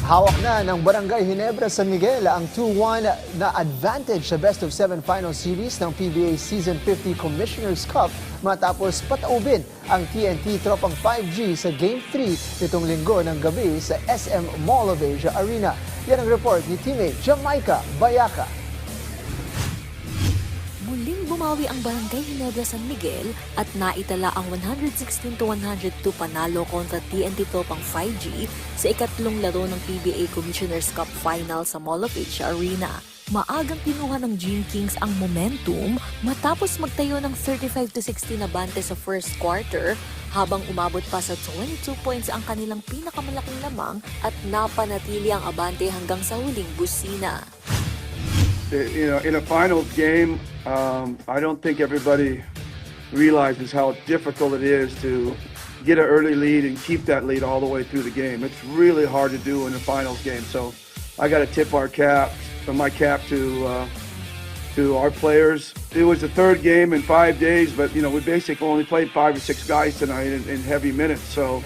Hawak na ng Barangay Ginebra San Miguel ang 2-1 na advantage sa Best of 7 Final Series ng PBA Season 50 Commissioner's Cup matapos pataubin ang TNT Tropang 5G sa Game 3 nitong linggo ng gabi sa SM Mall of Asia Arena. Yan ang report ni teammate Jamaica Bayaca. Muling bumawi ang Barangay Ginebra San Miguel at naitala ang 116-102 panalo kontra TNT Tropang 5G sa ikatlong laro ng PBA Commissioner's Cup Final sa Mall of Asia Arena. Maagang kinuha ng Gene Kings ang momentum matapos magtayo ng 35-16 na bante sa first quarter habang umabot pa sa 22 points ang kanilang pinakamalaking lamang at napanatili ang abante hanggang sa huling busina. You know, in a finals game, I don't think everybody realizes how difficult it is to get an early lead and keep that lead all the way through the game. It's really hard to do in a finals game. So I got to tip my cap to our players. It was the third game in 5 days, but you know we basically only played 5 or 6 guys tonight in heavy minutes. So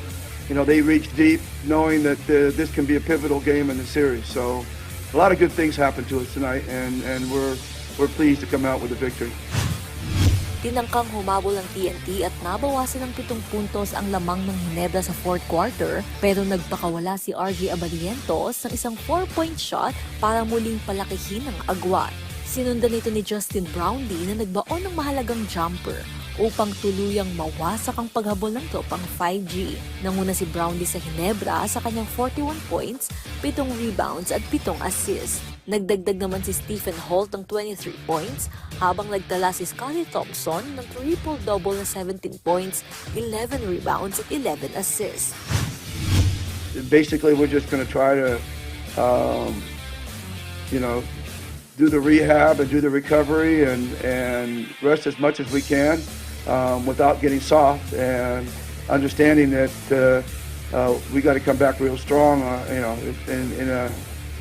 you know they reached deep, knowing that this can be a pivotal game in the series. So a lot of good things happened to us tonight, and we're pleased to come out with a victory. Tinangkang humabol ang TNT at nabawasan ng 7 puntos ang lamang ng Ginebra sa fourth quarter pero nagpakawala si RJ Abalientos ng isang 4-point shot para muling palakihin ang agwat. Sinundan ito ni Justin Brownlee na nagbaon ng mahalagang jumper upang tuluyang mawasak ang paghabol ng Tropang 5G. Nanguna si Brownlee sa Ginebra sa kanyang 41 points, 7 rebounds at 7 assists. Nagdagdag naman si Stephen Holt ng 23 points, habang nagtala si Scottie Thompson ng triple-double na 17 points, 11 rebounds at 11 assists. Basically, we're just going to try to, do the rehab and do the recovery and rest as much as we can without getting soft and understanding that we got to come back real strong,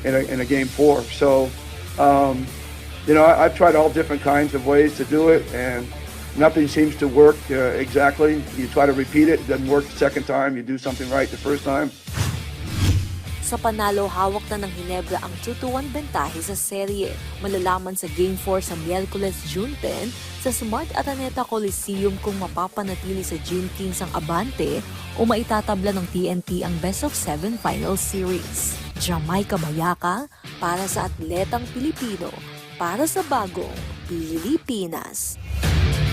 in a game 4. So, I've tried all different kinds of ways to do it, and nothing seems to work exactly. You try to repeat it, it doesn't work the second time. You do something right the first time. Sa panalo, hawak na ng Ginebra ang 2-1 bentahe sa serye. Malalaman sa Game 4 sa Miyerkules, June 10 sa Smart Araneta Coliseum kung mapapanatili sa Gene Kings ang abante o maitatabla ng TNT ang Best of 7 Final Series. Jamaica Bayaca para sa Atletang Pilipino, para sa bagong Pilipinas.